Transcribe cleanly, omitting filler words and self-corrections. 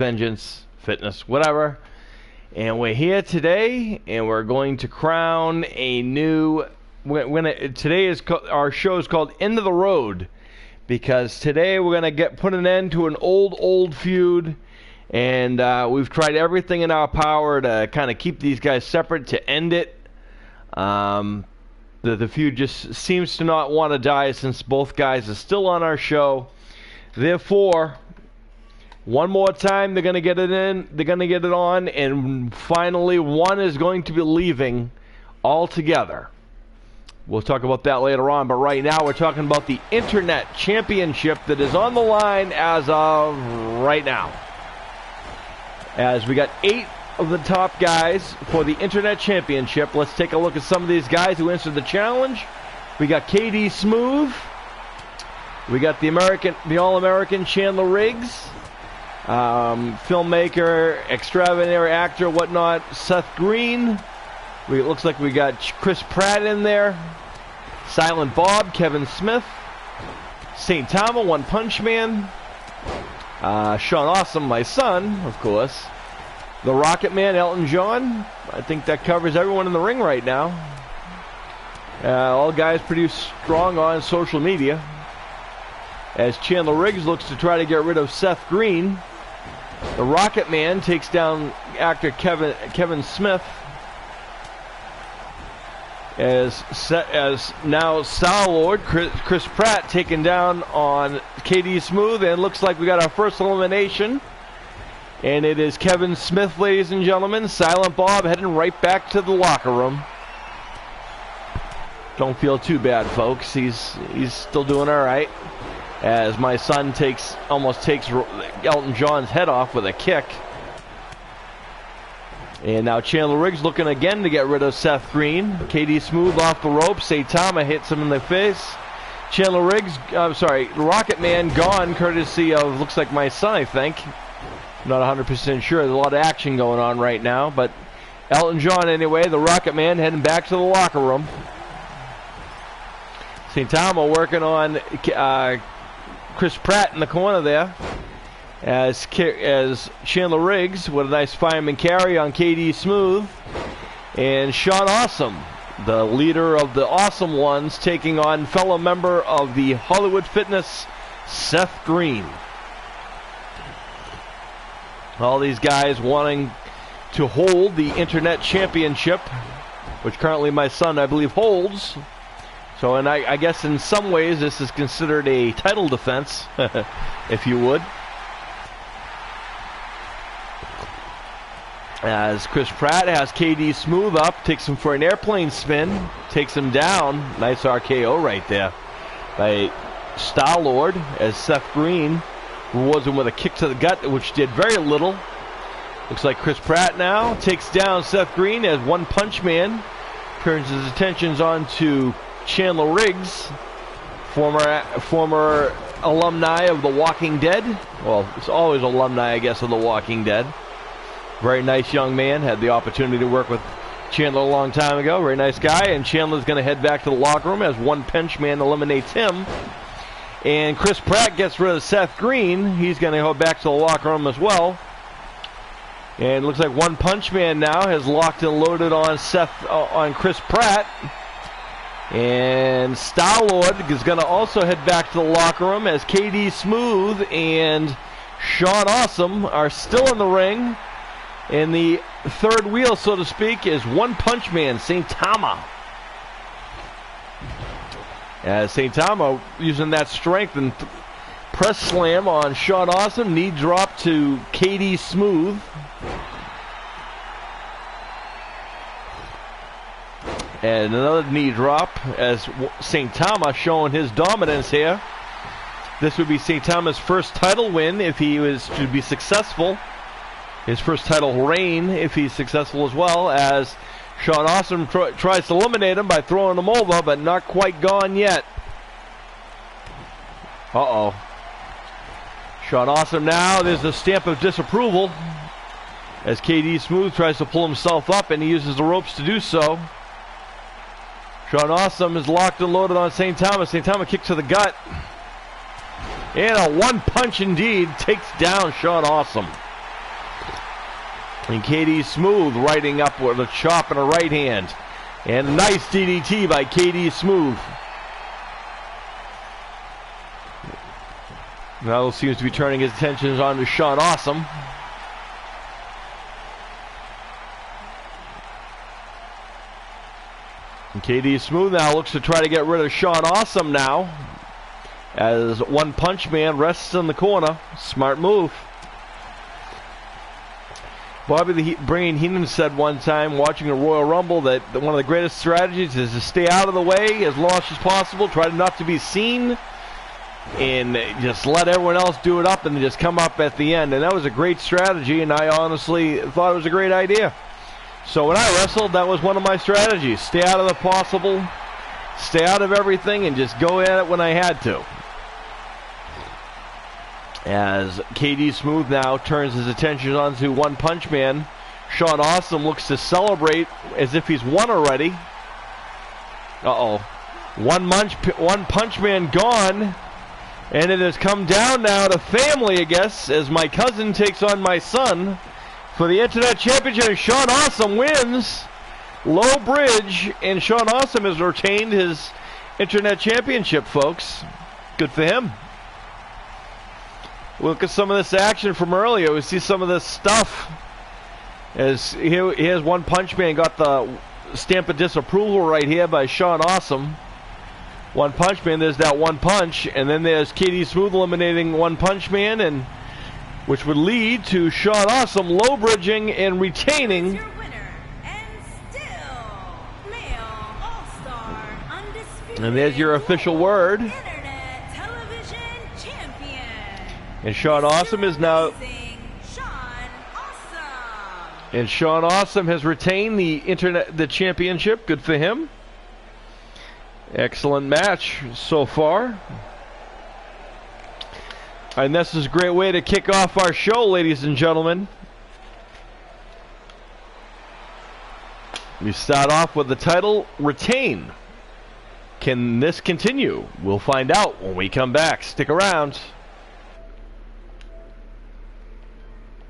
Vengeance, Fitness, whatever. And we're here today, and we're going to crown a new. Our show is called End of the Road, because today we're going to put an end to an old feud, and we've tried everything in our power to kind of keep these guys separate, to end it. The feud just seems to not want to die since both guys are still on our show. Therefore, one more time, they're going to get it in, they're going to get it on, and finally one is going to be leaving altogether. We'll talk about that later on, but right now we're talking about the Internet Championship that is on the line as of right now. As we got 8 of the top guys for the Internet Championship. Let's take a look at some of these guys who answered the challenge. We got KD Smooth. We got the All-American Chandler Riggs. Filmmaker, extraordinary actor, whatnot, Seth Green. It looks like we got Chris Pratt in there. Silent Bob, Kevin Smith. St. Tama, One Punch Man. Sean Awesome, my son, of course. The Rocket Man, Elton John. I think that covers everyone in the ring right now. All guys pretty strong on social media. As Chandler Riggs looks to try to get rid of Seth Green. The Rocket Man takes down actor Kevin Smith. As now Star-Lord Chris Pratt taken down on KD Smooth, and looks like we got our first elimination. And it is Kevin Smith, ladies and gentlemen. Silent Bob heading right back to the locker room. Don't feel too bad, folks. He's still doing all right. As my son almost takes Elton John's head off with a kick. And now Chandler Riggs looking again to get rid of Seth Green. KD Smooth off the ropes. Saitama hits him in the face. Chandler Riggs, Rocket Man gone, courtesy of, looks like my son, I think. Not 100% sure. There's a lot of action going on right now. But Elton John, anyway, the Rocket Man heading back to the locker room. Saitama working on Chris Pratt in the corner there, as Chandler Riggs with a nice fireman carry on KD Smooth, and Sean Awesome, the leader of the Awesome Ones, taking on fellow member of the Hollywood Fitness, Seth Green. All these guys wanting to hold the Internet Championship, which currently my son, I believe, holds. So, and I guess in some ways this is considered a title defense, if you would. As Chris Pratt has KD Smooth up, takes him for an airplane spin, takes him down. Nice RKO right there by Star-Lord, as Seth Green rewards him with a kick to the gut, which did very little. Looks like Chris Pratt now takes down Seth Green as One Punch Man turns his attentions on to Chandler Riggs, former alumni of The Walking Dead. Well, it's always alumni, I guess, of The Walking Dead. Very nice young man. Had the opportunity to work with Chandler a long time ago. Very nice guy. And Chandler's going to head back to the locker room as One Punch Man eliminates him. And Chris Pratt gets rid of Seth Green. He's going to go back to the locker room as well. And it looks like One Punch Man now has locked and loaded on on Chris Pratt. And Star-Lord is going to also head back to the locker room as KD Smooth and Sean Awesome are still in the ring. And the third wheel, so to speak, is One Punch Man, St. Tama. As St. Tama using that strength and press slam on Sean Awesome, knee drop to KD Smooth. And another knee drop as St. Tama showing his dominance here. This would be St. Tama's first title win if he was to be successful. His first title reign if he's successful as well, as Sean Awesome tries to eliminate him by throwing him over, but not quite gone yet. Uh-oh. Sean Awesome now, there's a stamp of disapproval as KD Smooth tries to pull himself up, and he uses the ropes to do so. Sean Awesome is locked and loaded on St. Tama. St. Tama kick to the gut. And a one punch indeed takes down Sean Awesome. And KD Smooth riding up with a chop and a right hand. And a nice DDT by KD Smooth. Now seems to be turning his attentions on to Sean Awesome. And KD Smooth now looks to try to get rid of Sean Awesome now, as One Punch Man rests in the corner. Smart move. Bobby the Brain Heenan said one time watching a Royal Rumble that one of the greatest strategies is to stay out of the way as long as possible, try not to be seen, and just let everyone else do it up and just come up at the end. And that was a great strategy, and I honestly thought it was a great idea. So when I wrestled, that was one of my strategies. Stay out of the possible, stay out of everything, and just go at it when I had to. As KD Smooth now turns his attention onto One Punch Man, Sean Awesome looks to celebrate as if he's won already. Uh-oh. One Punch Man gone. And it has come down now to family, I guess, as my cousin takes on my son for the Internet Championship. Sean Awesome wins. Low bridge, and Sean Awesome has retained his Internet Championship, folks. Good for him. Look at some of this action from earlier. We see some of this stuff. As here's One Punch Man got the stamp of disapproval right here by Sean Awesome. One Punch Man, there's that one punch, and then there's KD Smooth eliminating One Punch Man, and which would lead to Sean Awesome low bridging and retaining. Your winner, and still male all-star, undisputed, And there's your official word. Internet television champion. And Sean Awesome is now. Sean Awesome. And Sean Awesome has retained the championship. Good for him. Excellent match so far. And this is a great way to kick off our show, ladies and gentlemen. We start off with the title, Retain. Can this continue? We'll find out when we come back. Stick around.